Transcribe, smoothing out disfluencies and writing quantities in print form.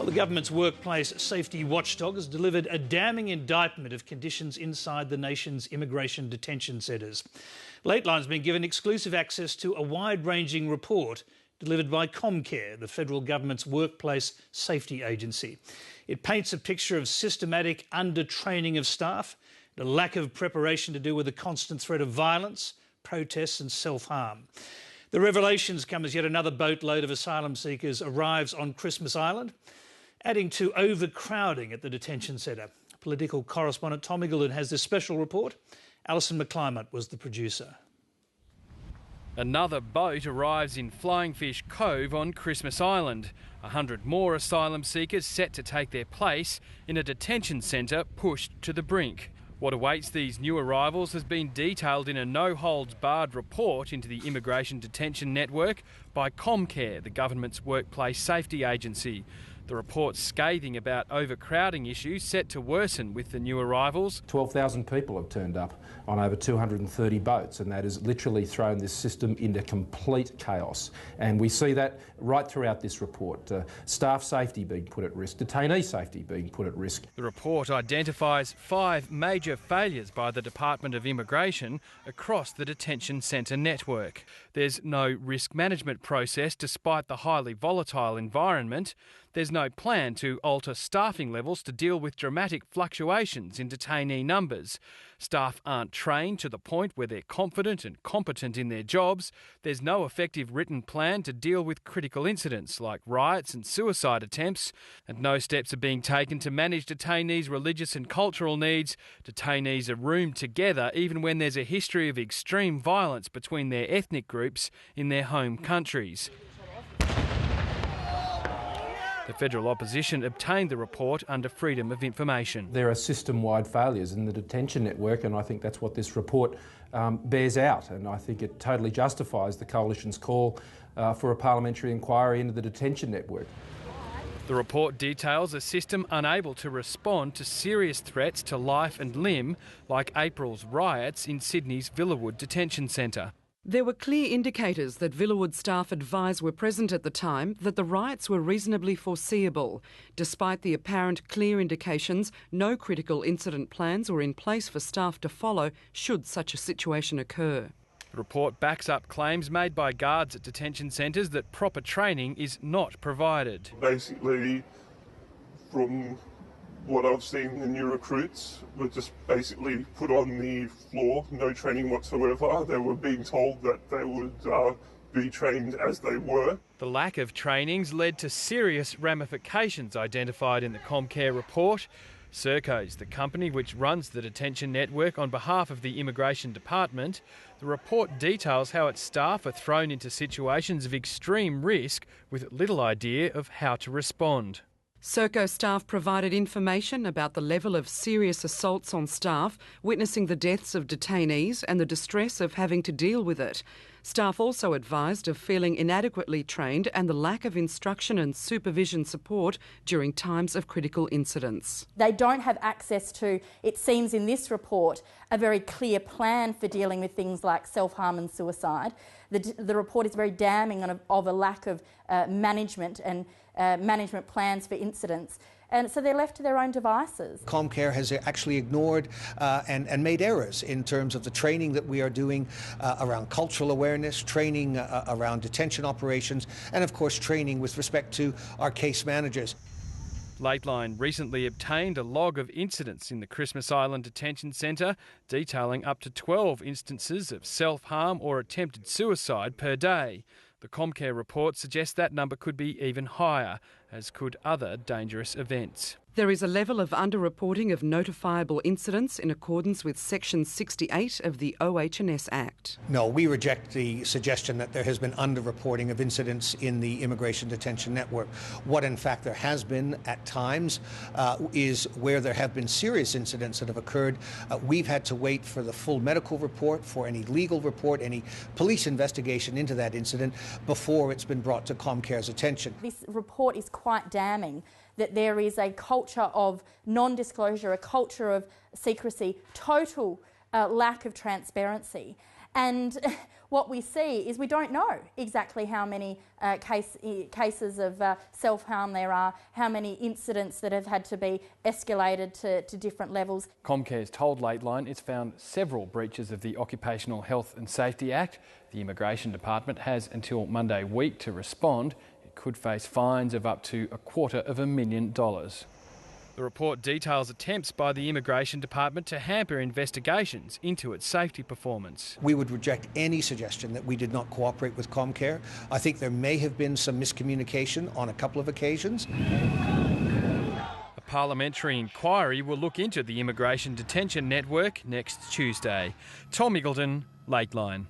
The government's workplace safety watchdog has delivered a damning indictment of conditions inside the nation's immigration detention centres. Lateline's been given exclusive access to a wide-ranging report delivered by Comcare, the federal government's workplace safety agency. It paints a picture of systematic under-training of staff, and a lack of preparation to deal with the constant threat of violence, protests and self-harm. The revelations come as yet another boatload of asylum seekers arrives on Christmas Island, adding to overcrowding at the detention centre. Political correspondent Tom Eagleton has this special report. Alison McClimate was the producer. Another boat arrives in Flying Fish Cove on Christmas Island. 100 more asylum seekers set to take their place in a detention centre pushed to the brink. What awaits these new arrivals has been detailed in a no-holds-barred report into the immigration detention network by Comcare, the government's workplace safety agency. The report's scathing about overcrowding issues set to worsen with the new arrivals. 12,000 people have turned up on over 230 boats, and that has literally thrown this system into complete chaos. And we see that right throughout this report. Staff safety being put at risk, detainee safety being put at risk. The report identifies 5 major failures by the Department of Immigration across the detention centre network. There's no risk management process despite the highly volatile environment. There's no plan to alter staffing levels to deal with dramatic fluctuations in detainee numbers. Staff aren't trained to the point where they're confident and competent in their jobs. There's no effective written plan to deal with critical incidents like riots and suicide attempts. And no steps are being taken to manage detainees' religious and cultural needs. Detainees are roomed together even when there's a history of extreme violence between their ethnic groups in their home countries. The federal opposition obtained the report under freedom of information. There are system-wide failures in the detention network, and I think that's what this report bears out. And I think it totally justifies the Coalition's call for a parliamentary inquiry into the detention network. The report details a system unable to respond to serious threats to life and limb, like April's riots in Sydney's Villawood Detention Centre. There were clear indicators that Villawood staff advised were present at the time that the riots were reasonably foreseeable. Despite the apparent clear indications, no critical incident plans were in place for staff to follow should such a situation occur. The report backs up claims made by guards at detention centres that proper training is not provided. Basically, from what I've seen, the new recruits were just basically put on the floor, no training whatsoever. They were being told that they would be trained as they were. The lack of trainings led to serious ramifications identified in the Comcare report. Serco's the company which runs the detention network on behalf of the Immigration Department. The report details how its staff are thrown into situations of extreme risk with little idea of how to respond. Serco staff provided information about the level of serious assaults on staff, witnessing the deaths of detainees and the distress of having to deal with it. Staff also advised of feeling inadequately trained and the lack of instruction and supervision support during times of critical incidents. They don't have access to, it seems in this report, a very clear plan for dealing with things like self-harm and suicide. The report is very damning of a lack of management and management plans for incidents. And so they're left to their own devices. Comcare has actually ignored and made errors in terms of the training that we are doing around cultural awareness, training around detention operations, and of course training with respect to our case managers. Lateline recently obtained a log of incidents in the Christmas Island Detention Centre, detailing up to 12 instances of self-harm or attempted suicide per day. The Comcare report suggests that number could be even higher, as could other dangerous events. There is a level of underreporting of notifiable incidents in accordance with Section 68 of the OH&S Act. No, we reject the suggestion that there has been underreporting of incidents in the immigration detention network. What in fact there has been at times is where there have been serious incidents that have occurred. We've had to wait for the full medical report, for any legal report, any police investigation into that incident before it's been brought to Comcare's attention. This report is quite damning, that there is a culture of non-disclosure, a culture of secrecy, total lack of transparency. And what we see is we don't know exactly how many cases of self-harm there are, how many incidents that have had to be escalated to different levels. Comcare's told Lateline it's found several breaches of the Occupational Health and Safety Act. The Immigration Department has until Monday week to respond. It could face fines of up to $250,000. The report details attempts by the Immigration Department to hamper investigations into its safety performance. We would reject any suggestion that we did not cooperate with Comcare. I think there may have been some miscommunication on a couple of occasions. A parliamentary inquiry will look into the immigration detention network next Tuesday. Tom Miggleton, Lateline.